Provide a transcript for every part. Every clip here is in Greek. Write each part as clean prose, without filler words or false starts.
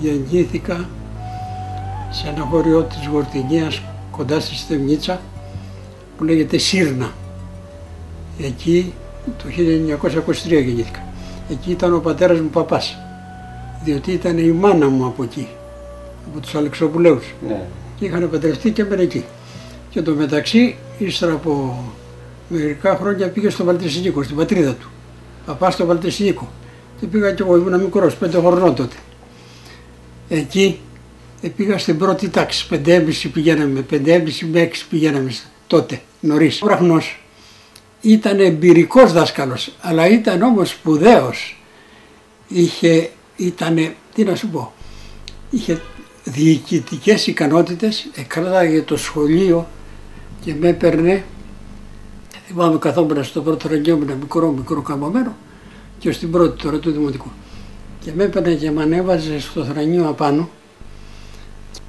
γεννήθηκα σε ένα χωριό της Γορτινίας κοντά στη Στεμνίτσα που λέγεται Σύρνα. Εκεί το 1923 γεννήθηκα. Εκεί ήταν ο πατέρας μου παπάς, διότι ήταν η μάνα μου από εκεί, από τους Αλεξοπουλαίους. Ναι. Και είχαν παντρευτεί και έμενε εκεί. Και το μεταξύ, ύστερα από μερικά χρόνια πήγε στο Βαλτεσινίκο, στην πατρίδα του. Παπάς στο Βαλτεσινίκο. Και πήγα κι εγώ, ήμουν μικρός, 5 χρονών τότε. Εκεί πήγα στην πρώτη τάξη, 5,5 πηγαίναμε, 5,5 με 6 πηγαίναμε τότε, νωρίς. Ο Βραχνός ήταν εμπειρικός δάσκαλος, αλλά ήταν όμως σπουδαίος. Είχε διοικητικές ικανότητες, εκράταγε το σχολείο και με έπαιρνε. Θυμάμαι καθόμουν στο πρώτο θρανείο με ένα μικρό καμωμένο και στην πρώτη τώρα του δημοτικού. Και με έπαιρνε και με ανέβαζε στο θρανείο απάνω,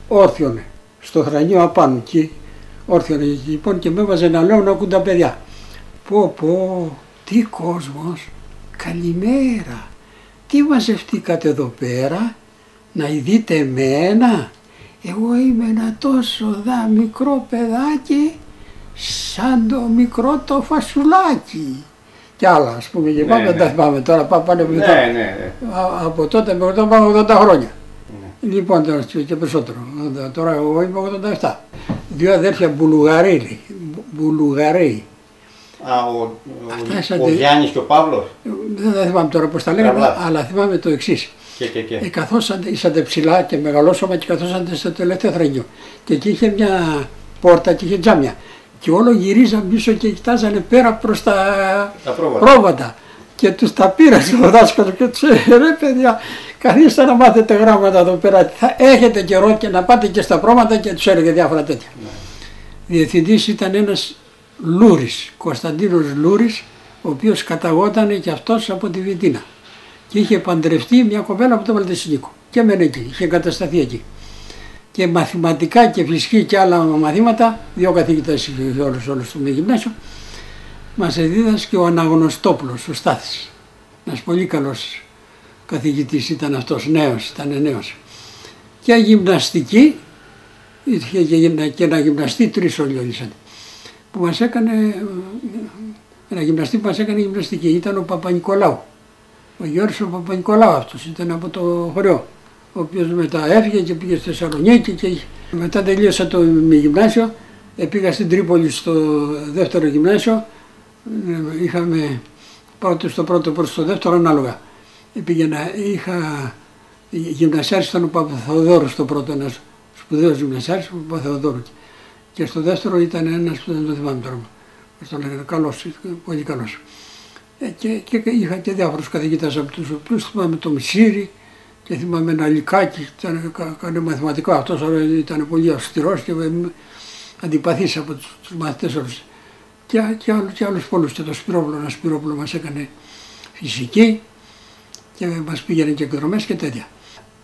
όρθιονε, στο θρανείο απάνω και όρθιονε λοιπόν και με έβαζε να λέω να ακούν τα παιδιά. Πω, τι κόσμος, καλημέρα, τι μαζευτήκατε εδώ πέρα, να δείτε εμένα, εγώ είμαι ένα τόσο μικρό παιδάκι, σαν το μικρό το φασουλάκι. Κι άλλα, ας πούμε, και πάμε, δεν τα θυμάμαι τώρα, πάνε από τότε μέχρι τότε πάμε 80 χρόνια. Ναι. Λοιπόν, τώρα και περισσότερο, τώρα εγώ είμαι 87. Δύο αδέρφια Μπουλουγαρέοι. Ο Γιάννης και ο Παύλος. Δεν θυμάμαι τώρα πώς τα λέγανε, αλλά θυμάμαι το εξής. Ήσατε ψηλά και μεγαλόσωμα και καθόσατε στο τελευταίο θρανείο. Και εκεί είχε μια πόρτα και είχε τζάμια. Και όλο γυρίζαν πίσω και κοιτάζανε πέρα προς τα πρόβατα. Και τους τα πήρασε ο δάσκαλος και τους έλεγε, ρε παιδιά, καθίστε να μάθετε γράμματα εδώ πέρα. Θα έχετε καιρό και να πάτε και στα πρόβατα, και τους έλεγε διάφορα τέτοια. Ναι. Διευθυντής ήταν ένας Λούρης, Κωνσταντίνος Λούρης, ο οποίος καταγότανε και αυτός από τη Βιτίνα. Και είχε παντρευτεί μια κοπέλα από το Βαλτεσινίκο. Και έμενε εκεί, είχε εγκατασταθεί εκεί. Και μαθηματικά και φυσική και άλλα μαθήματα, 2 καθηγητές είχε όλους στο γυμνάσιο, μας δίδασκε ο Αναγνωστόπουλος, ο Στάθης. Ένας πολύ καλός καθηγητής ήταν αυτός, ήταν νέος. Και γυμναστική, είχε και ένα γυμναστή, 3 όλοι που μας έκανε, ένα γυμναστή που μας έκανε γυμναστική, ήταν ο Παπα-Νικολάου. Ο Γιώργος ο Παπα-Νικολάου αυτός, ήταν από το χωριό, ο οποίος μετά έφυγε και πήγε στη Θεσσαλονίκη και μετά τελείωσα το γυμνάσιο, πήγα στην Τρίπολη στο δεύτερο γυμνάσιο, είχαμε πρώτο στο πρώτο προς το δεύτερο ανάλογα. Είχα γυμνασιάρης, ήταν ο Παπαθεοδόρου στο πρώτο, ένας σπουδαίος γυμνασιάρης, ο Παπαθεοδόρου. Και στο δεύτερο ήταν ένας που δεν το θυμάμαι τώρα, πώς το λένε, καλός, πολύ καλός. Και είχα και διάφορους καθηγητές από τους οποίους θυμάμαι το Μισήρη και θυμάμαι ένα Λυκάκι, έκανε μαθηματικό, αυτός ήταν πολύ αυστηρός και αντιπαθής από τους μαθητές όλους. Και άλλους πολλούς, και το Σπυρόπουλο μας έκανε φυσική και μας πήγαινε και εκδρομές και τέτοια.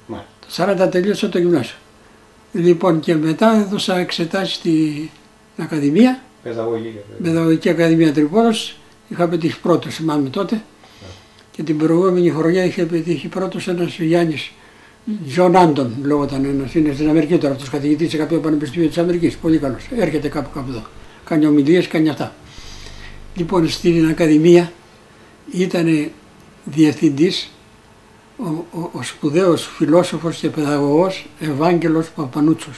Το 40 τελείωσα το γυμνάσιο. Λοιπόν, και μετά έδωσα εξετάσεις στην Ακαδημία, Παιδαγωγική Ακαδημία Τρυπόλος. Είχα πετύχει πρώτος, θυμάμαι τότε. Και την προηγούμενη χρονιά είχε πετύχει πρώτος ένας Γιάννης Τζον Άντον, λόγωταν ένας, είναι στην Αμερική τώρα, αυτός καθηγητής σε κάποιο πανεπιστήμιο της Αμερικής, πολύ καλός. Έρχεται κάπου εδώ, κάνει ομιλίες, κάνει αυτά. Λοιπόν, στην Ακαδημία ήταν διευθυντής ο σπουδαίος φιλόσοφος και παιδαγωγός Ευάγγελος Παπανούτσος,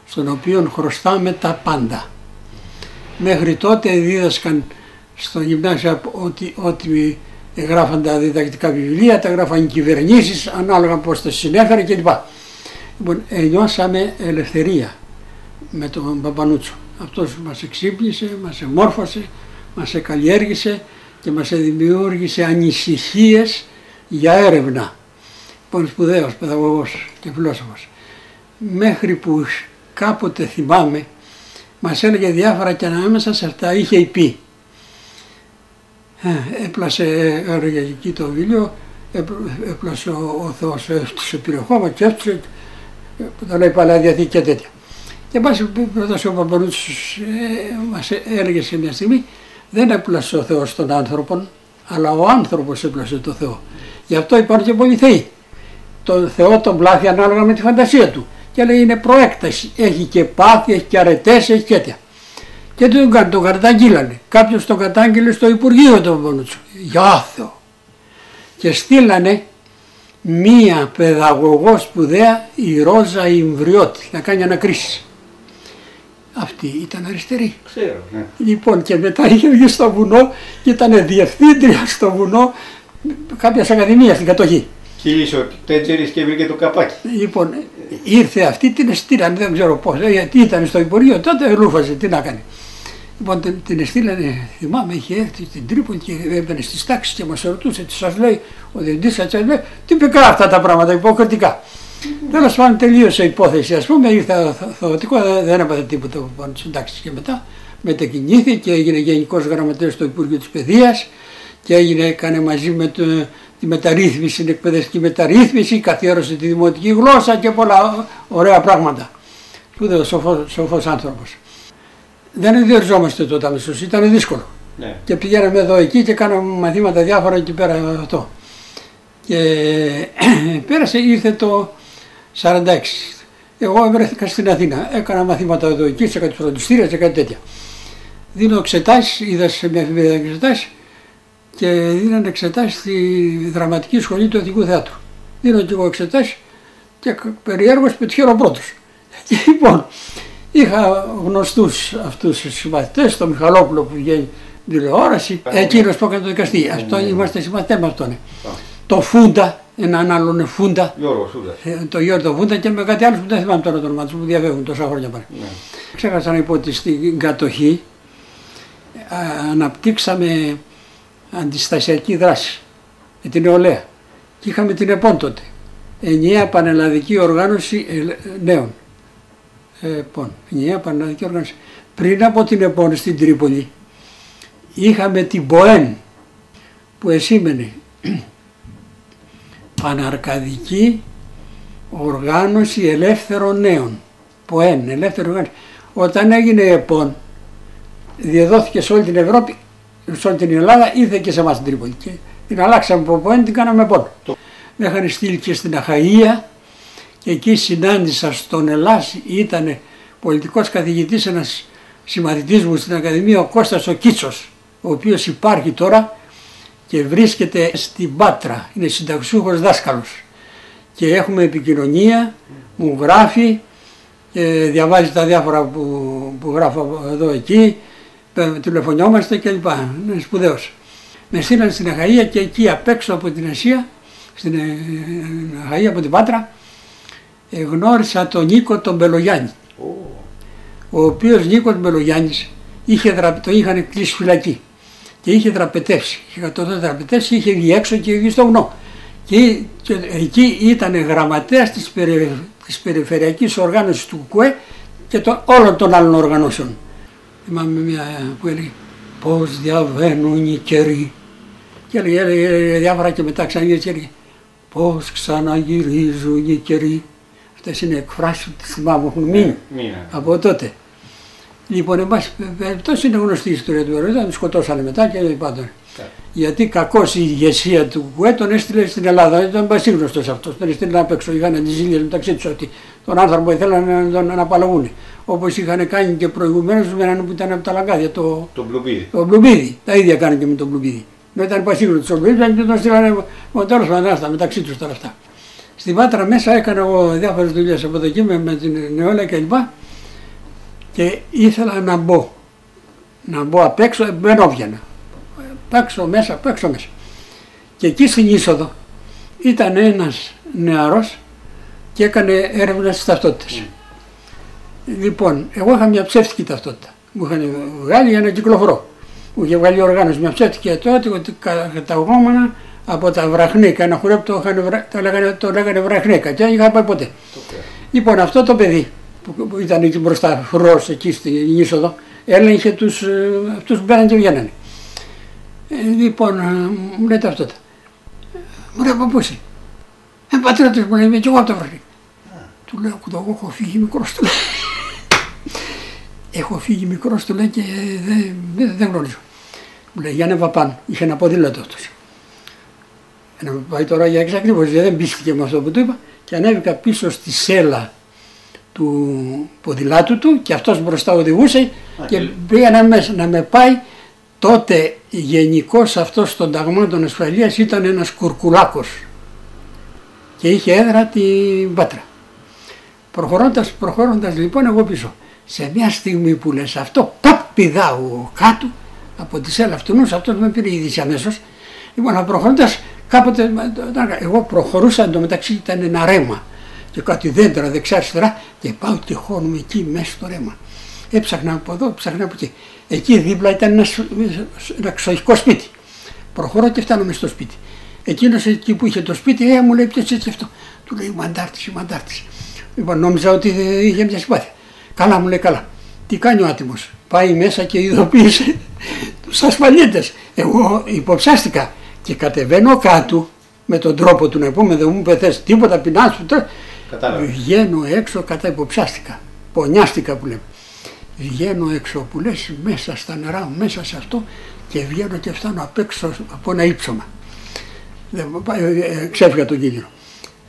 στον οποίον χρωστάμε τα πάντα. Μέχρι τότε δίδασκαν στο γυμνάσιο ότι γράφαν τα διδακτικά βιβλία, τα γράφαν οι κυβερνήσεις, ανάλογα πώς τα συνέφερε κλπ. Λοιπόν, νιώσαμε ελευθερία με τον Παπανούτσο. Αυτός μας εξύπνησε, μας εμόρφωσε, μας εκαλλιέργησε και μας δημιούργησε ανησυχίες για έρευνα. Λοιπόν, σπουδαίος παιδαγωγός και φιλόσοφος. Μέχρι που κάποτε θυμάμαι, μας έλεγε διάφορα και ανάμεσα σε αυτά είχε πει. Έπλασε, έλεγε εκεί το βιβλίο, έπλασε ο Θεός, έφτιασε περιεχόμενο και έφτιασε, που τα λέει Παλαιά Διαθήκη και τέτοια. Και πάση πρόταση ο Παπανούτσος μας έλεγε σε μια στιγμή, δεν έπλασε ο Θεός τον άνθρωπον, αλλά ο άνθρωπος έπλασε το Θεό. Γι' αυτό υπάρχουν και πολλοί θεοί. τον Θεό τον πλάθει ανάλογα με τη φαντασία του. Και λέει είναι προέκταση. Έχει και πάθη, έχει και αρετές, έχει και τέτοια. Και τον καταγγείλανε. Κάποιος τον κατάγγειλε στο Υπουργείο των Πονούτσου. Για Θεό. Και στείλανε μία παιδαγωγό σπουδαία, η Ρόζα Ιμβριώτη, να κάνει ανακρίσεις. Αυτή ήταν αριστερή. Ξέρω, ναι. Λοιπόν, και μετά είχε βγει στο βουνό και ήταν διευθύντρια στο βουνό κάποιας ακαδημίας στην κατοχή. Κύλησε ο Τέτζερης και βρήκε το καπάκι. Λοιπόν, ήρθε αυτή, την στείλανε, δεν ξέρω πώς, γιατί ήταν στο Υπουργείο, τότε λούφαζε, τι να κάνει. Λοιπόν, την στείλανε, θυμάμαι, είχε έρθει στην Τρίπολη και έμπαινε στις τάξεις και μας ρωτούσε, τι σας λέει ο διευθυντής, σας λέει, τυπικά αυτά τα πράγματα, υποκριτικά. Τέλος πάντων τελείωσε η υπόθεση, ας πούμε, ήρθε θωωτικό, δεν έπαθε τίποτα από τις συντάξεις και μετά μετακινήθηκε και έγινε γενικός γραμματέας στο Υπουργείο της Παιδείας και έκανε μαζί με τη μεταρρύθμιση, την εκπαιδευτική μεταρρύθμιση, καθιέρωσε τη δημοτική γλώσσα και πολλά ωραία πράγματα. Σπουδαίος σοφός άνθρωπος. Δεν διοριζόμαστε τότε αμέσως, ήταν δύσκολο. Ναι. Και πηγαίναμε εδώ εκεί και κάναμε μαθήματα διάφορα εκεί πέρα αυτό. Και πέρασε, ήρθε το 46. Εγώ βρέθηκα στην Αθήνα, έκανα μαθήματα εδώ εκεί, σε κάτι φροντιστήρια και κάτι τέτοια. Δίνω εξετάσεις, είδα σε μια εφημερίδα εξετάσεις και δίνανε εξετάσεις στη δραματική σχολή του Εθνικού Θεάτρου. Δίνω και εγώ εξετάσεις και περιέργως πετυχαίνω πρώτος. Και λοιπόν, είχα γνωστούς αυτούς τους συμμαθητές, τον Μιχαλόπουλο που βγαίνει τηλεόραση, εκείνος που έκανε το δικαστή. Αυτό είμαστε συμμαθητές με αυτόν. Το Φούντα, έναν άλλον Φούντα. Γιώργο Φούντα. Το Γιώργο Φούντα και με κάτι άλλο που δεν θυμάμαι τώρα το όνομα του, που διαβεύουν τόσα χρόνια πάλι. Ναι. Ξέχασα να πω ότι στην κατοχή αναπτύξαμε αντιστασιακή δράση με την νεολαία. Και είχαμε την ΕΠΟΝ τότε. Ενιαία Πανελλαδική Οργάνωση Νέων. Ενιαία Πανελλαδική Οργάνωση. Πριν από την ΕΠΟΝ στην Τρίπολη είχαμε την ΠΟΕΝ που εσήμενε Παναρκαδική Οργάνωση Ελεύθερων Νέων. ΠΟΕΝ, Ελεύθερη Οργάνωση. Όταν έγινε η ΕΠΟΝ διαδόθηκε σε όλη την Ευρώπη, σε όλη την Ελλάδα, ήρθε και σε εμάς στην Τρίπολη. Και την αλλάξαμε από ΠΟΕΝ, την κάναμε ΕΠΟΝ. Με είχαν στείλει και στην Αχαΐα και εκεί συνάντησα στον Ελλάς, ήταν πολιτικός καθηγητής, ένας συμμαθητής μου στην Ακαδημία, ο Κώστας ο Κίτσος, ο οποίος υπάρχει τώρα και βρίσκεται στην Πάτρα, είναι συνταξιούχος δάσκαλος. Και έχουμε επικοινωνία, μου γράφει και διαβάζει τα διάφορα που γράφω εδώ εκεί, τηλεφωνιόμαστε κλπ. Είναι σπουδαίος. Με στείλαν στην Αχαΐα και εκεί απ' έξω από την Ασία, στην Αχαΐα από την Πάτρα, γνώρισα τον Νίκο τον Μπελογιάννη. Ο οποίος Νίκος Μπελογιάννης τον είχαν κλείσει φυλακή και είχε δραπετεύσει. Είχε βγει έξω και είχε βγει στο βουνό. Και εκεί ήταν γραμματέας της περιφερειακής οργάνωσης του ΚΚΕ και όλων των άλλων οργανώσεων. Θυμάμαι μια που έλεγε «Πώς διαβαίνουν οι καιροί» και έλεγε διάφορα και μετά ξαναγύρισε και έλεγε «Πώς ξαναγυρίζουν οι καιροί». Αυτές είναι εκφράσεις που θυμάμαι έχουν μείνει από τότε. Λοιπόν, εν πάση περιπτώσει είναι γνωστή η ιστορία του Βερολίνου, τον σκοτώσανε μετά και πάντων. Γιατί κακώς η ηγεσία του ΚΚΕ τον έστειλε στην Ελλάδα, ήταν πασίγνωστος αυτός, τον έστειλε απ' έξω, είχαν τις ζήλιες μεταξύ τους αυτοί. Τον άνθρωπο ήθελαν να τον αναπαλαγούν. Όπως είχαν κάνει και προηγουμένως με έναν που ήταν από τα Λαγκάδια, το Μπλουμπίδι. Τα ίδια κάνανε και με τον Μπλουμπίδι. Ενώ ήταν πασίγνωστος ο Μπλουμπίδι και τον στείλανε τέλος πάντων μεταξύ τους τώρα αυτά. Στην Πάτρα μέσα έκανα εγώ διάφορες δουλειές από εκεί με την νεόλαια κλπ. Και ήθελα να μπω απ' έξω, δεν έβγαινα. Απ' έξω μέσα. Και εκεί στην είσοδο ήταν ένας νεαρός και έκανε έρευνα στις ταυτότητες. Λοιπόν, εγώ είχα μια ψεύτικη ταυτότητα. Μου είχαν βγάλει για να κυκλοφορώ. Μου είχε βγάλει οργάνωση μια ψεύτικη τότε ότι καταγόμανα από τα Βραχνίκα. Ένα χουρέπ το λέγανε Βραχνίκα και δεν είχα πάει ποτέ. Λοιπόν, αυτό το παιδί που ήταν εκεί μπροστά, φρουρός εκεί στην είσοδο, έλεγχε αυτούς που μπαίναν και βγαίνανε. Λοιπόν, μου λέει ταυτότητα. Μου λέει, πού είσαι? Πατράτης μου λέει, είμαι και εγώ από τα Βραχνίκα. Του λέω, εγώ έχω φύγει μικρός, του λέει. Έχω φύγει μικρός, του λέει, και δεν γνωρίζω. Μου λέει, για ανέβα πάνω, είχε ένα ποδήλατο αυτός. Να με πάει τώρα για εξακρίβωση, δεν πίστηκε με αυτό που του είπα και ανέβηκα πίσω στη σέλα του ποδηλάτου του και αυτός μπροστά οδηγούσε και πήγα να με πάει. Τότε γενικός αυτός των ταγμάτων ασφαλείας ήταν ένας κουρκουλάκος και είχε έδρα την Πάτρα. Προχωρώντας λοιπόν εγώ πίσω, σε μια στιγμή που λες αυτό, πηδάω κάτω από τη σέλα αυτού, αυτός με πήρε είδηση αμέσως. Λοιπόν, προχωρώντας κάποτε, εγώ προχωρούσα, εντωμεταξύ ήταν ένα ρέμα και κάτι δέντρα δεξιά-αριστερά και πάω τυχώνουμε εκεί μέσα στο ρέμα. Έψαχνα από εδώ, ψάχνα από εκεί. Εκεί δίπλα ήταν ένα ξοχικό σπίτι. Προχωρώ και φτάνω μες στο σπίτι. Εκείνος εκεί που είχε το σπίτι, μου λέει ποιος έτσι αυτό. Του λέει μαντάρτης. Λοιπόν, νόμιζα ότι είχε μια συμπάθεια. Καλά, μου λέει καλά. Τι κάνει ο άτιμος. Πάει μέσα και ειδοποίησε τους ασφαλίτες. Εγώ υποψάστηκα και κατεβαίνω κάτω με τον τρόπο του να πούμε, δεν μου είπε θες τίποτα, πεινάς. Βγαίνω έξω, κατά υποψάστηκα. Πονιάστηκα που λέμε. Βγαίνω έξω που λες μέσα στα νερά, μέσα σε αυτό και βγαίνω και φτάνω απ' έξω από ένα ύψωμα. Ξέφυγα τον κίνδυνο.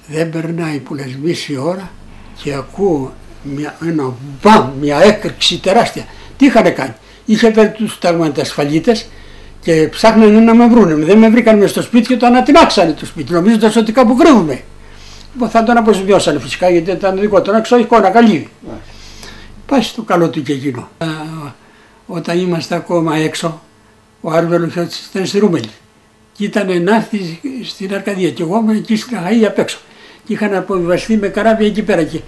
Δεν περνάει που λες μισή ώρα και ακούω μια έκρηξη τεράστια. Τι είχαν κάνει. Είχε φέρει τους ταγματασφαλίτες και ψάχνανε να με βρούνε. Δεν με βρήκαν μες στο σπίτι και το ανατινάξανε το σπίτι, νομίζοντας ότι κάπου κρύβουμε. Θα τον αποζημιώσανε φυσικά γιατί ήταν δικό του, ένα ξοχικό, ένα καλύβι. Πάει στο καλό του και εκείνο. Όταν είμαστε ακόμα έξω, ο Άρβελος ήταν στη Ρούμελη και ήταν να έρθει στην Αρκαδία και εγώ ήμουν εκεί στην Αχαΐ απ' έξω και είχαν αποβιβαστεί με καράβια εκεί πέρα και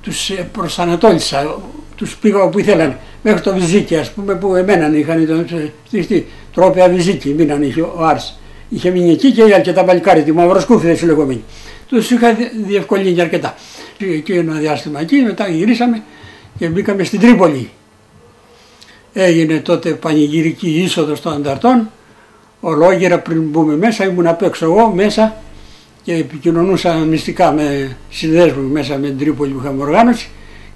τους προσανατόλισα, τους πήγα όπου ήθελαν μέχρι το Βυζίκι, ας πούμε, που εμένα είχαν στηριστεί τρόπια Βυζίκι, μείναν ο Άρης. Είχε μείνει εκεί και αρκετά παλικάρι, τη μαυροσκούφιδες λεγόμενοι. Τους είχα διευκολύνει αρκετά. Και ένα διάστημα εκεί, μετά γυρίσαμε και μπήκαμε στην Τρίπολη. Έγινε τότε πανηγυρική είσοδος των ανταρτών. Ολόγερα πριν μπούμε μέσα, ήμουν απ' έξω εγώ μέσα και επικοινωνούσα μυστικά με συνδέσμους μέσα με την Τρίπολη που είχαμε οργάνωση.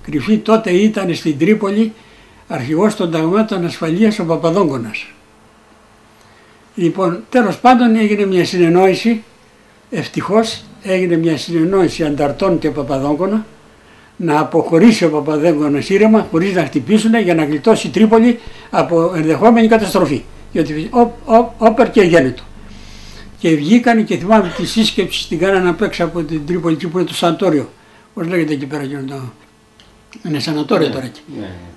Κρυφή τότε ήταν στην Τρίπολη αρχηγός των ταγμάτων ασφαλείας ο Παπαδόγκονας. Λοιπόν, τέλος πάντων έγινε μια συνεννόηση, ευτυχώς έγινε μια συνεννόηση ανταρτών και Παπαδόγκονα να αποχωρήσει ο Παπαδόγκονας ήρεμα χωρίς να χτυπήσουν για να γλιτώσει η Τρίπολη από ενδεχόμενη καταστροφή. Γιατί όπερ και γέννητο. Και βγήκαν και θυμάμαι τη σύσκεψη την κάνανε απ' έξω από την Τρίπολη εκεί που είναι το σανατόριο. Πώς λέγεται εκεί πέρα, είναι σανατόριο τώρα εκεί.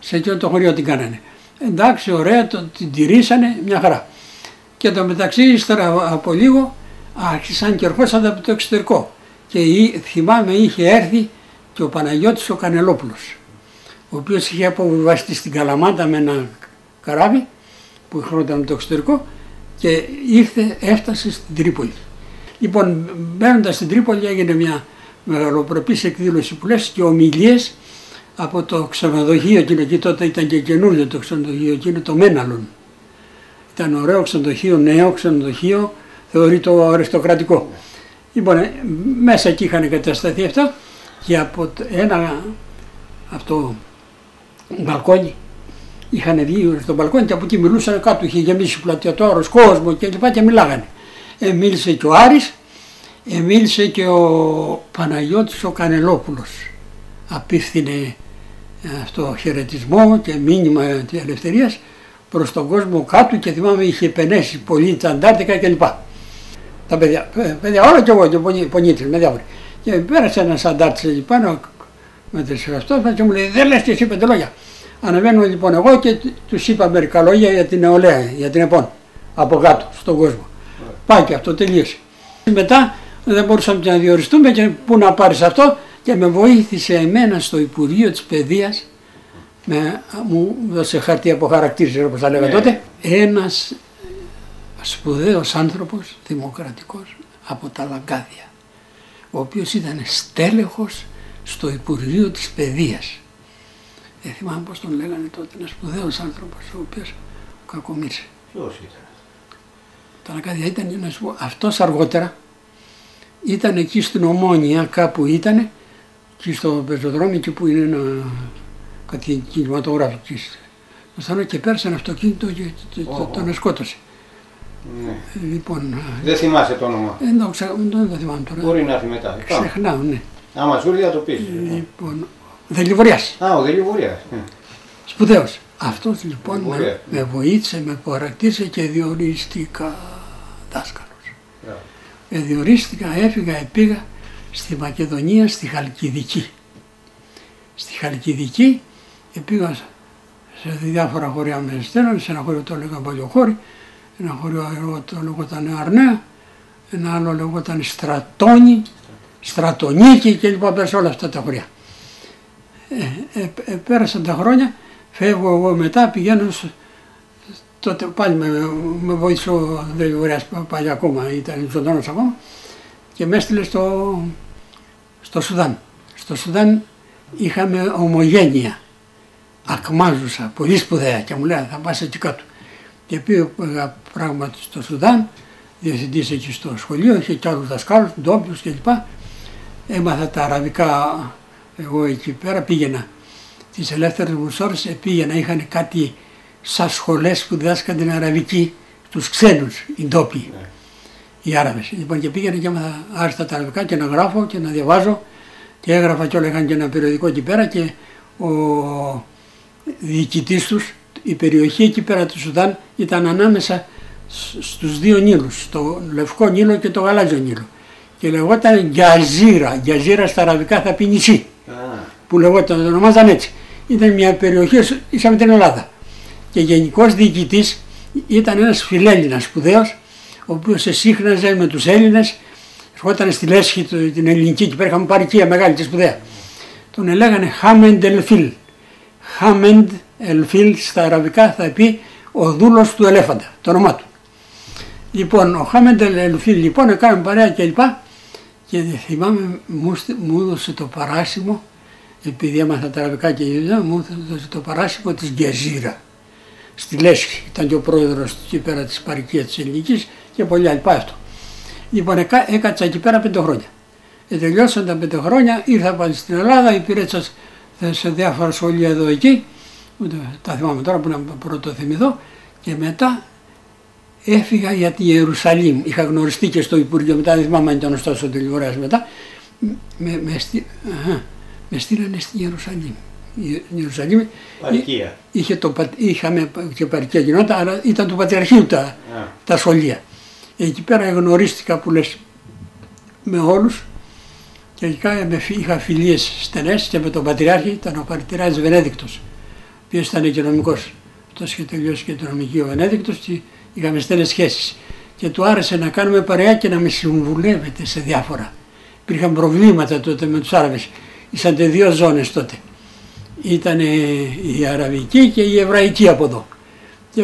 Σε εκείνο το χωριό την κάνανε. Εντάξει, ωραία, την τηρήσανε, μια χαρά. Και το μεταξύ, ύστερα από λίγο, άρχισαν και ερχόσαν από το εξωτερικό. Και θυμάμαι είχε έρθει και ο Παναγιώτης ο Κανελόπουλος, ο οποίος είχε αποβιβαστεί στην Καλαμάτα με ένα καράβι που χρονόταν από το εξωτερικό και έφτασε στην Τρίπολη. Λοιπόν, μπαίνοντας στην Τρίπολη έγινε μια μεγαλοπρεπής εκδήλωση που λες και ομιλίες από το ξενοδοχείο, και εκεί τότε ήταν και καινούριο το ξενοδοχείο, και είναι το Μέναλον. Ήταν ωραίο ξενοδοχείο, νέο ξενοδοχείο, θεωρείται αριστοκρατικό. Λοιπόν, μέσα εκεί είχαν κατασταθεί αυτά και από αυτό μπαλκόνι είχαν βγει στο μπαλκόνι και από εκεί μιλούσαν κάτω, είχε γεμίσει πλατιατόρος, κόσμο και λοιπά και μιλάγανε. Μίλησε και ο Άρης, μίλησε και ο Παναγιώτης ο Κανελόπουλος. Απίφθινε αυτό χαιρετισμό και μήνυμα της ελευθερίας προς τον κόσμο κάτω και θυμάμαι είχε πενέσει πολύ τσαντάρτικα κλπ. Τα παιδιά όλα και εγώ και πονίτες με διάφοροι. Και πέρασε ένας αντάρτης εκεί πάνω με τις αυτός και μου λέει δεν λες και εσύ 5 λόγια. Ανεβαίνω λοιπόν εγώ και τους είπα μερικά λόγια για την νεολαία, για την ΕΠΟΝ από κάτω στον κόσμο. Πάει και αυτό, τελείωσε. Μετά δεν μπορούσαμε να διοριστούμε και πού να πάρεις αυτό και με βοήθησε εμένα στο Υπουργείο της Παιδείας, μου δώσε χαρτί από χαρακτήριζε όπως τα λέγα τότε, ένας σπουδαίος άνθρωπος, δημοκρατικός από τα Λαγκάδια, ο οποίος ήταν στέλεχος στο Υπουργείο της Παιδείας. Δεν θυμάμαι πώς τον λέγανε τότε, ένας σπουδαίος άνθρωπος, ο οποίος κακομοίρσε. Ποιος ήταν? Τα Λαγκάδια ήταν ένας, αυτός αργότερα ήταν εκεί στην Ομόνια κάπου ήτανε, εκεί στο πεζοδρόμιο εκεί που είναι ένα κάτι κινηματογράφικης. Και πέρασε ένα αυτοκίνητο και τον σκότωσε. Ναι. Λοιπόν, δεν θυμάσαι το όνομα. Δεν το θυμάμαι τώρα. Μπορεί να έρθει μετά. Ξεχνάω, ναι. Άμα σου έρθει θα το πεις. Λοιπόν, Δελιβοριάς. Α, ο Δελιβοριάς. Σπουδαίος. Αυτός λοιπόν με βοήθησε, με παρακτήσε και διορίστηκα δάσκαλος. Διορίστηκα, έφυγα, πήγα στη Μακεδονία, στη Χαλκιδική. Στη Χαλκιδική πήγα σε διάφορα χωριά με στέλνουν, σε ένα χώριο το λέγανε Παλιοχώρι, ένα χώριο το λέγονταν Αρνέα, ένα άλλο λέγονταν Στρατόνι, Στρατονίκη και λοιπόν πέρασα όλα αυτά τα χωριά. Πέρασαν τα χρόνια, φεύγω εγώ μετά, πηγαίνω, τότε πάλι με βοήθησε ο Δελιβοριάς πάλι ακόμα, ήταν ζωντανός ακόμα και με έστειλε στο Σουδάν. Στο Σουδάν είχαμε ομογένεια, ακμάζουσα, πολύ σπουδαία και μου λέει θα πας εκεί κάτω. Και πήγα πράγματι στο Σουδάν, διευθυντής εκεί στο σχολείο, είχε και άλλους δασκάλους, ντόπιους κλπ. Έμαθα τα αραβικά εγώ εκεί πέρα, πήγαινα τις ελεύθερες μου ώρες, πήγαινα, είχαν κάτι σαν σχολές που διδάσκαν την αραβική στους ξένους, οι ντόπιοι, οι Άραβες. Λοιπόν και πήγαινα και έμαθα άριστα τα αραβικά και να γράφω και να διαβάζω και έγραφα και όλα, είχαν και ένα περιοδικό εκεί πέρα και ο διοικητής τους, η περιοχή εκεί πέρα του Σουδάν ήταν ανάμεσα στους δύο Νείλους, το Λευκό Νείλο και το Γαλάζιο Νείλο. Και λεγόταν Γκιαζίρα. Γκιαζίρα στα αραβικά θα πει νησί. Που λεγόταν, το ονομάζαν έτσι. Ήταν μια περιοχή ίσα με την Ελλάδα. Και γενικός διοικητής ήταν ένας φιλέλληνας σπουδαίος, ο οποίος εσύχναζε με τους Έλληνες, ερχόταν στη λέσχη την ελληνική και πέρα είχαμε παροικία μεγάλη και σπουδαία. Τον έλεγανε Χάμεντ Ελφίλ. Χάμεντ Ελφίλ στα αραβικά θα πει ο δούλος του ελέφαντα, το όνομά του. Λοιπόν, ο Χάμεντ Ελφίλ λοιπόν έκαμε παρέα κλπ. Και θυμάμαι μου έδωσε το παράσημο, επειδή έμαθα τα αραβικά και μου έδωσε το παράσημο της Γκιαζίρα. Στη Λέσχη, ήταν και ο πρόεδρος εκεί πέρα της παροικίας της ελληνικής και πολλοί άλλοι, πάει αυτό. Λοιπόν, έκατσα εκεί πέρα 5 χρόνια. Τελειώσαν τα 5 χρόνια, ήρθα πάλι στην Ελλάδα, υπηρέτησα σε διάφορα σχολεία εδώ εκεί, τα θυμάμαι τώρα που να πρώτο θυμηθώ, και μετά έφυγα για τη Ιερουσαλήμ. Είχα γνωριστεί και στο Υπουργείο μετά, δεν θυμάμαι αν ήταν ωστόσο ο Δελιβοριάς μετά. Με στείλανε στη Ιερουσαλήμ. Η Ιερουσαλήμ είχαμε και παροικία κοινότητα, αλλά ήταν του Πατριαρχείου τα σχολεία. Εκεί πέρα γνωρίστηκα που λες με όλους και είχα φιλίες στενές και με τον Πατριάρχη, ήταν ο Πατριάρχης Βενέδικτος, ο οποίος ήταν οικονομικός. Αυτός είχε τελειώσει και το νομική ο Βενέδικτος και είχαμε στενές σχέσεις. Και του άρεσε να κάνουμε παρέα και να με συμβουλεύεται σε διάφορα. Υπήρχαν προβλήματα τότε με τους Άραβες. Ήσαν δύο ζώνες τότε. Ήταν η αραβική και η εβραϊκή από εδώ. Και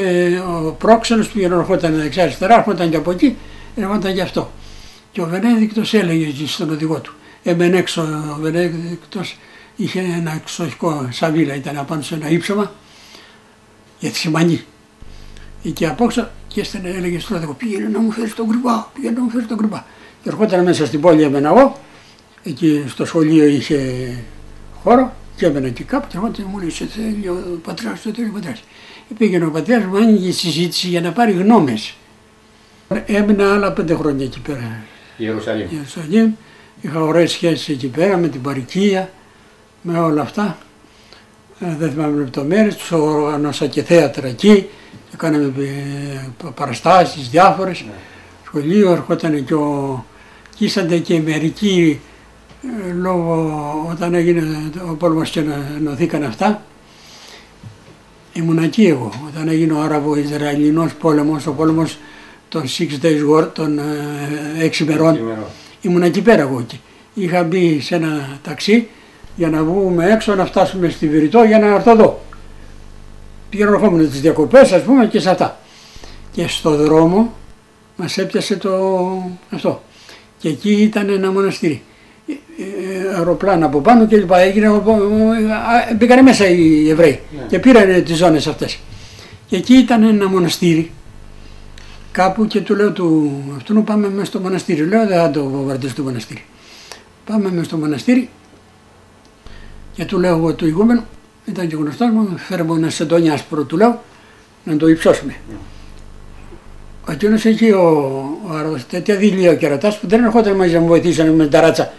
ο πρόξενος που ερχόταν δεξιά-αριστερά, ερχόταν και από εκεί, ερχόταν και αυτό. Και ο Βενέδικτος έλεγε στον οδηγό του. Έμενε έξω ο Βενέδικτος, είχε ένα εξοχικό σαβίλα, ήταν απάνω σε ένα ύψωμα για τη Σιμανή. Και από έξω και έλεγε στον οδηγό, πήγαινε να μου φέρεις τον Κρυμπά, πήγαινε να μου φέρεις τον Κρυμπά. Και ερχόταν μέσα στην πόλη, έμενα εγώ, εκεί στο σχολείο είχε χώρο και έμενα εκεί κάπου και ερχόταν μου λέει, σε θέλει ο Πατριάρχης, σε θέλει ο Πατριάρχης. Πήγαινε ο Πατριάρχης, μου άνοιγε συζήτηση για να πάρει γνώμες. Έμεινα άλλα 5 χρόνια εκεί πέρα. Ιερουσαλήμ. Είχα ωραίες σχέσεις εκεί πέρα με την παροικία, με όλα αυτά. Δεν θυμάμαι λεπτομέρειες, τους οργανώσα και θέατρα εκεί, κάναμε παραστάσεις διάφορες. Σχολείο ερχόταν και ήσανται και μερικοί λόγω όταν έγινε ο πόλεμος και ενωθήκαν αυτά. Ήμουν εκεί εγώ, όταν έγινε ο Άραβο-Ισραηλινός πόλεμος, ο πόλεμος των 6 Days War, των 6 ημερών. Ήμουν εκεί πέρα εγώ. Είχα μπει σε ένα ταξί για να βγούμε έξω, να φτάσουμε στη Βηρητό για να έρθω εδώ. Πήγαινα ερχόμουν τις διακοπές ας πούμε και σε αυτά. Και στο δρόμο μας έπιασε αυτό. Και εκεί ήταν ένα μοναστήρι. Αεροπλάνα από πάνω και λοιπά. Μπήκανε μέσα οι Εβραίοι και πήραν τις ζώνες αυτές. Και εκεί ήταν ένα μοναστήρι κάπου και του λέω αυτού πάμε μέσα στο μοναστήρι. Λέω δεν θα το βομβαρδίσω το μοναστήρι. Πάμε μέσα στο μοναστήρι και του λέω εγώ του ηγούμενου, ήταν και γνωστός μου, φέρε μου ένα σεντόνι άσπρο, του λέω, να το υψώσουμε. Εκείνος έχει τέτοια δειλία και ρωτάς που δεν ερχόταν μαζί να μου βοηθήσουν με τα ράτσα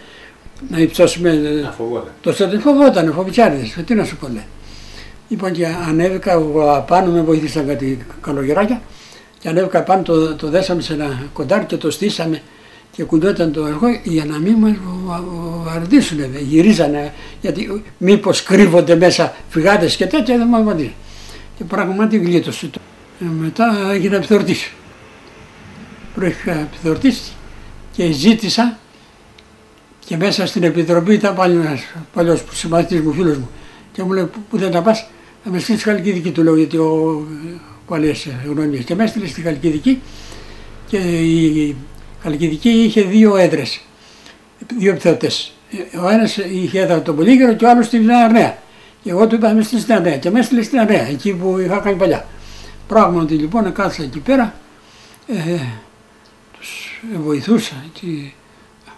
να υψώσουμε. Να φοβόταν. Το στρατό φοβόταν, φοβητσάριδες, τι να σου πω λέει. Λοιπόν και ανέβηκα πάνω, με βοήθησαν κάτι καλογεράκια και ανέβηκα πάνω, το δέσαμε σε ένα κοντάρι και το στήσαμε και κουνιόταν το έργο για να μην μας βαρδίσουνε, γυρίζανε γιατί μήπως κρύβονται μέσα φυγάδες και τέτοια, δεν μας βαρδίσουν. Και πράγματι γλίτωσε. Μετά έγινα επιθεωρητής. Προέκυψα επιθεωρητής και ζήτησα και μέσα στην επιτροπή ήταν πάλι ένας παλιός συμμαθητής μου, φίλος μου και μου λέει που δεν τα πας, θα με στείλει στη Χαλκιδική, του λέω, γιατί παλιές γνωριμίες. Και με έστειλε στη Χαλκιδική και η Χαλκιδική είχε 2 έδρες, 2 επιθεωρητές. Ο ένας είχε έδρα τον Πολύγερο και ο άλλος στην Αρναία. Και εγώ του είπα να με στείλει στην Αρναία και με έστειλε στην Αρναία, εκεί που είχα κάνει παλιά. Πράγματι λοιπόν κάθισα εκεί πέρα, τους βοηθούσα, εκεί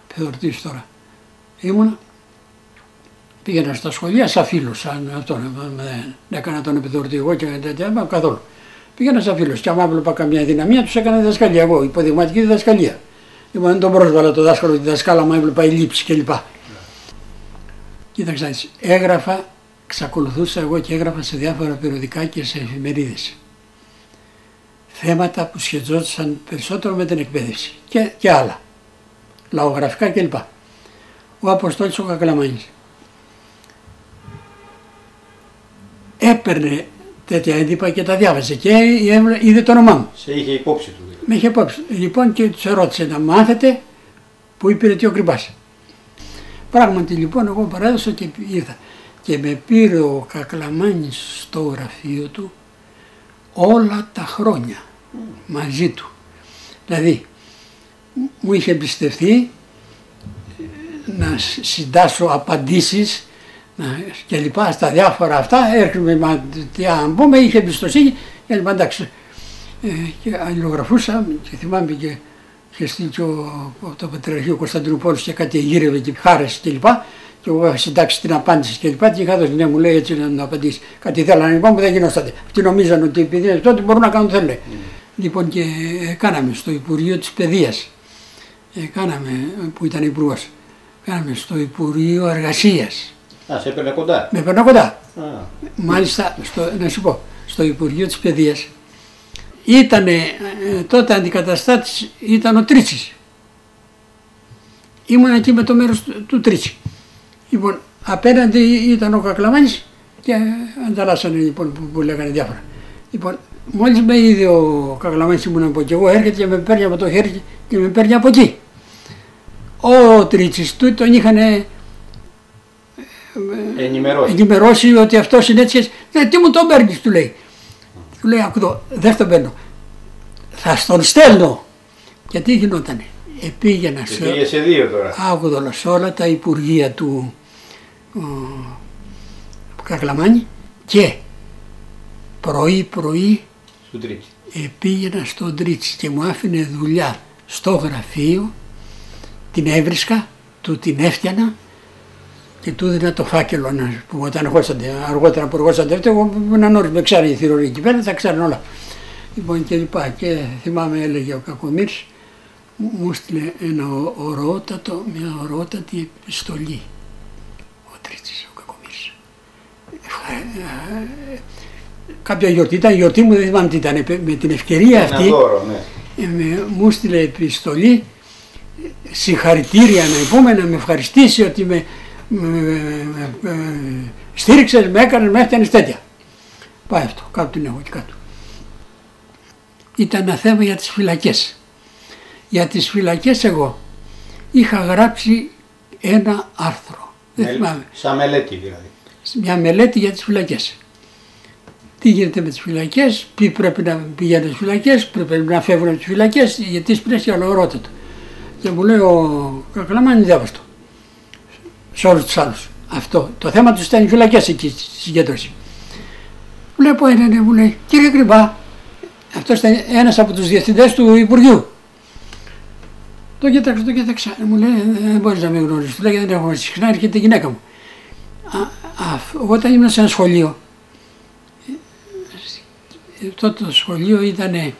επιθεωρητής τώρα ήμουνα. Πήγαινα στα σχολεία σαν φίλος, σαν αυτόν, δεν έκανα τον επιθεωρητή εγώ και τέτοια, καθόλου. Πήγαινα σαν φίλος και άμα έβλεπα καμιά δυναμία τους έκανα διδασκαλία εγώ, υποδειγματική διδασκαλία. Λοιπόν, δεν τον πρόσβαλα το δάσκαλο, τη δασκάλα, άμα έβλεπα ελλείψεις κλπ. Κοίταξα, έγραφα, εξακολουθούσα εγώ και έγραφα σε διάφορα περιοδικά και σε εφημερίδες. Θέματα που σχετιζόντουσαν περισσότερο με την εκπαίδευση και άλλα, λαογραφικά κλπ. Ο Αποστόλης ο Κακλαμάνης έπαιρνε τέτοια έντυπα και τα διάβαζε και είδε το όνομά μου. Σε είχε υπόψη του δηλαδή. Με είχε υπόψη. Λοιπόν και τους ερώτησε να μάθετε που υπηρετεί ο Κρυμπάς. Πράγματι λοιπόν εγώ παρέδωσα και ήρθα και με πήρε ο Κακλαμάνης στο γραφείο του όλα τα χρόνια μαζί του. Δηλαδή μου είχε εμπιστευτεί να συντάσσω απαντήσεις και λοιπά στα διάφορα αυτά, έρχομαι τι αν πούμε, είχε εμπιστοσύνη και λοιπά, εντάξει. Και αλληλογραφούσα και θυμάμαι και είχε στείλει και το Πατριαρχείο Κωνσταντινούπολης και κάτι γύρευε και χάρες και λοιπά και εγώ είχα συντάξει την απάντηση και λοιπά και είχα δώσει, ναι, μου λέει έτσι να απαντήσει. Κάτι θέλανε λοιπόν που δεν γινόταν. Αυτοί νομίζαν ότι επειδή είναι τότε μπορούν να κάνουν ό,τι θέλουν. Λοιπόν και κάναμε στο Υπουργείο της Παιδείας, που ήταν υπουργός, κάναμε στο Υπουργείο Εργασίας. Σε έπαιρνε κοντά. Με έπαιρνε κοντά. Μάλιστα, να σου πω, στο Υπουργείο της Παιδείας ήτανε, τότε αντικαταστάτης ήταν ο Τρίτσης. Ήμουν εκεί με το μέρος του Τρίτσι. Λοιπόν, απέναντι ήταν ο Κακλαμάνης και ανταλλάσσανε λοιπόν που λέγανε διάφορα. Λοιπόν, μόλις με είδε ο Κακλαμάνης ήμουν από εκεί, εγώ έρχεται και με παίρνει από το χέρι και με παίρνει από εκεί. Ο Τρίτσης του τον είχαν ενημερώσει ότι αυτός είναι έτσι. Τι μου τον παίρνεις, του λέει. Του λέει, ακούω, δεν τον παίρνω. Θα στον στέλνω. Και τι γινότανε. Πήγαινα πήγε σε 2 τώρα. Σε όλα τα υπουργεία του Κακλαμάνη και πρωί πήγαινα στον Τρίτσι και μου άφηνε δουλειά στο γραφείο, την έβρισκα, του την έφτιανα και του έδινα το φάκελο που όταν αργότερα που εργόσατε, εγώ ήμουν νωρίς, με ξέρει η θηρορή εκεί πέρα, τα ξέρουν όλα. Λοιπόν και λοιπά και θυμάμαι έλεγε ο Κακομοίρης, μου έστειλε μια ωραιότατη επιστολή ο Τρίτσης, ο Κακομοίρης. Κάποια γιορτή, ήταν η γιορτή μου, δεν θυμάμαι τι ήταν, με την ευκαιρία αυτή δώρο, ναι. Μου έστειλε επιστολή, συγχαρητήρια να πούμε, να με ευχαριστήσει ότι με στήριξες, με έκανες, με έφτιανες τέτοια. Πάει αυτό, κάτω την έχω και κάτω. Ήταν ένα θέμα για τις φυλακές. Για τις φυλακές εγώ είχα γράψει ένα άρθρο. Δεν θυμάμαι. Σαν μελέτη δηλαδή. Μια μελέτη για τις φυλακές. Τι γίνεται με τις φυλακές, ποιοι πρέπει να πηγαίνουν στις φυλακές, πρέπει να φεύγουν από τις φυλακές, γιατί σπνέσει ολορότατο. Και μου λέει ο Κακλαμάνης, διάβαστο. Σε όλους τους άλλους. Αυτό. Το θέμα τους ήταν οι φυλακές εκεί στη συγκέντρωση. Βλέπω έναν, μου λέει, κύριε Κρυμπά, αυτός ήταν ένας από τους διευθυντές του Υπουργείου. Το κοίταξα, μου λέει, δεν μπορείς να με γνωρίσεις, του λέει, δεν έχω συχνά, έρχεται η γυναίκα μου. Όταν ήμουν σε ένα σχολείο, τότε το σχολείο ήταν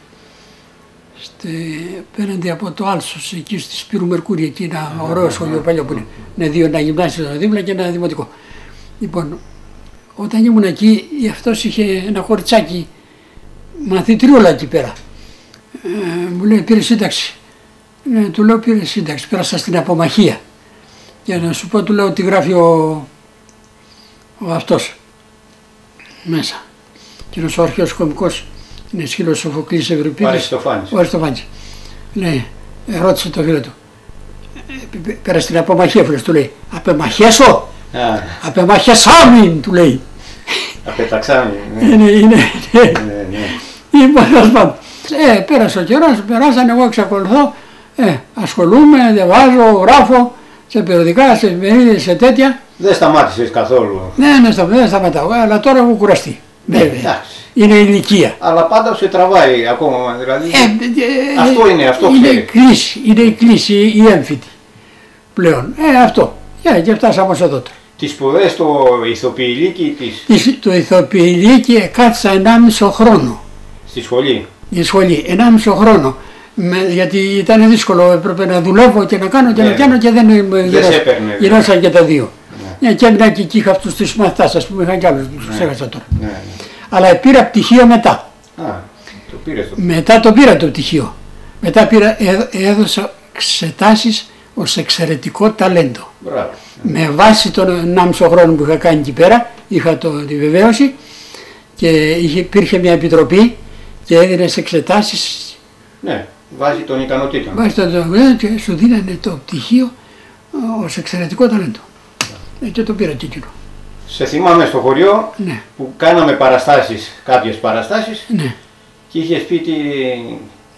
Πέραντι από το Άλσος, εκεί στη Σπύρου Μερκούρη, εκεί ένα ωραίο σχολείο παλιό που είναι δύο, ένα γυμνάσιο δίπλα και ένα δημοτικό. Λοιπόν, όταν ήμουν εκεί, αυτός είχε ένα κοριτσάκι μαθητριούλα εκεί πέρα. Μου λέει πήρε σύνταξη. Του λέω πήρε σύνταξη, πέρασα στην απομαχία. Για να σου πω, του λέω τι γράφει ο αυτός μέσα. Εκείνος ο αρχαίος κωμικός είναι σκύλος Σοφοκλής Ευρυπίδης. Ο Αριστοφάνης. Ναι, ρώτησε το φίλο του. Πέρα στην απομαχία, φίλος του λέει. Απεμαχέσω! Απεμαχεσάμιν, του λέει. Απεταξάμιν. Είναι. Πέρασε ο καιρός, περάσανε, εγώ εξακολουθώ. Ασχολούμαι, διαβάζω, γράφω σε περιοδικά, σε εφημερίδες, σε τέτοια. Δεν σταμάτησες καθόλου. Ναι, δεν σταματάω, αλλά τώρα έχω κουραστεί. Είναι ηλικία. Αλλά πάντα σε τραβάει ακόμα, δηλαδή. Αυτό είναι, αυτό ξέρει. Είναι η κλίση, η έμφυτη πλέον. Αυτό. Και φτάσαμε ως εδώ τώρα. Τις σπουδές στο ηθοποιηλίκι Το ηθοποιηλίκι κάτσα 1,5 χρόνο. Στη σχολή. Η σχολή, 1,5 χρόνο. Γιατί ήταν δύσκολο, έπρεπε να δουλεύω και να κάνω και να κάνω και δεν γυράσα και τα δύο. Και έμεινα και εκεί είχα αυτούς τους μαθητάς, ας πούμε, είχα κι άλλους, τους έχασα τώρα. Αλλά πήρα πτυχίο μετά. Το πήρες το. Μετά το πήρα το πτυχίο. Μετά έδωσα εξετάσεις ως εξαιρετικό ταλέντο. Μπράβο. Με βάση τον 1,5 χρόνο που είχα κάνει εκεί πέρα, είχα τη βεβαίωση και υπήρχε μια επιτροπή και έδινε εξετάσεις. Ναι, βάσει των ικανοτήτων. Βάσει των ικανοτήτων και σου δίνανε το πτυχίο ως εξαιρετικό ταλέντο. Και το πήρα και εκείνο. Σε θυμάμαι στο χωριό που κάναμε παραστάσεις, κάποιες παραστάσεις και είχες πει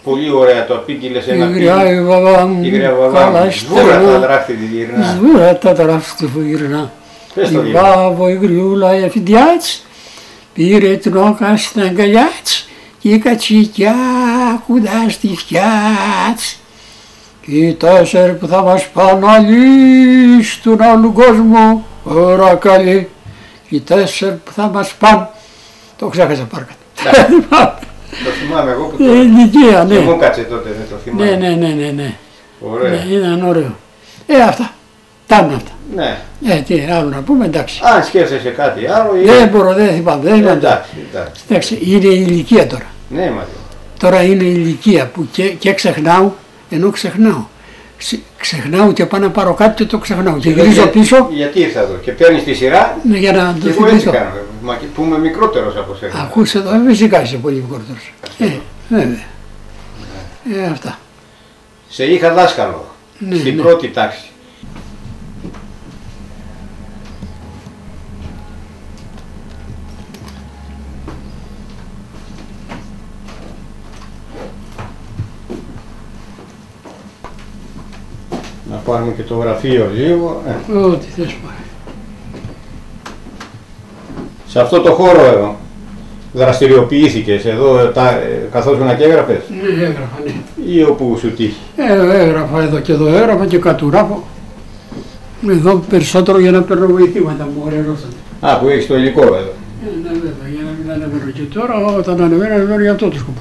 πολύ ωραία το απήγγειλες ένα πίγγι. Η γριά μου, σβούρα τα δράφτη τη γυρνά. Σβούρα τα δράφτη που γυρνά. Η βάβο η γριούλα η αφιντιάτς, πήρε την όκα στην αγκαλιά της και η κατσικιά κοντά στη φτιάτς. Και οι 4 που θα μας πάνε αλλοί στον άλλον κόσμο, ώρα καλή. Και οι 4 που θα μας πάνε, το ξέχασα πάρκα. Το θυμάμαι εγώ που το ηλικία, και μου κάτσε τότε, δεν το θυμάμαι. Ναι. Ωραία. Ήταν ωραίο. Αυτά. Τάμουν αυτά. Ναι. Τι άλλο να πούμε, εντάξει. Αν σκέφτεσαι κάτι άλλο ή... Δεν μπορώ, δεν θυμάμαι. Εντάξει. Είναι η ηλικία τώρα. Ναι, μάλλον. Τώρα είναι η ηλικία που και ξεχνάω, ενώ ξεχνάω. Ξεχνάω και πάω να πάρω κάτι και το ξεχνάω. Και γυρίζω πίσω. Γιατί ήρθα εδώ και παίρνεις τη σειρά. Ναι, για να το θυμηθώ. Που είμαι μικρότερος από σένα. Ακούσε εδώ, φυσικά είσαι πολύ μικρότερος. Βέβαια. Αυτά. Σε είχα δάσκαλο. Στην πρώτη τάξη. Να πάρουμε και το γραφείο λίγο. Ό,τι θες πάρε. Σε αυτό το χώρο εδώ δραστηριοποιήθηκες εδώ καθώς ήμουν και έγραφες. Ναι, έγραφα, ναι. Ή όπου σου τύχει. Έγραφα εδώ και εδώ, έγραφα και κατουράφω. Εδώ περισσότερο για να παίρνω βοηθήματα μου ωραιώσαν. Που έχεις το υλικό εδώ. Ναι, βέβαια, για να μην ανεβαίνω. Και τώρα όταν ανεβαίνω για αυτό το σκοπό.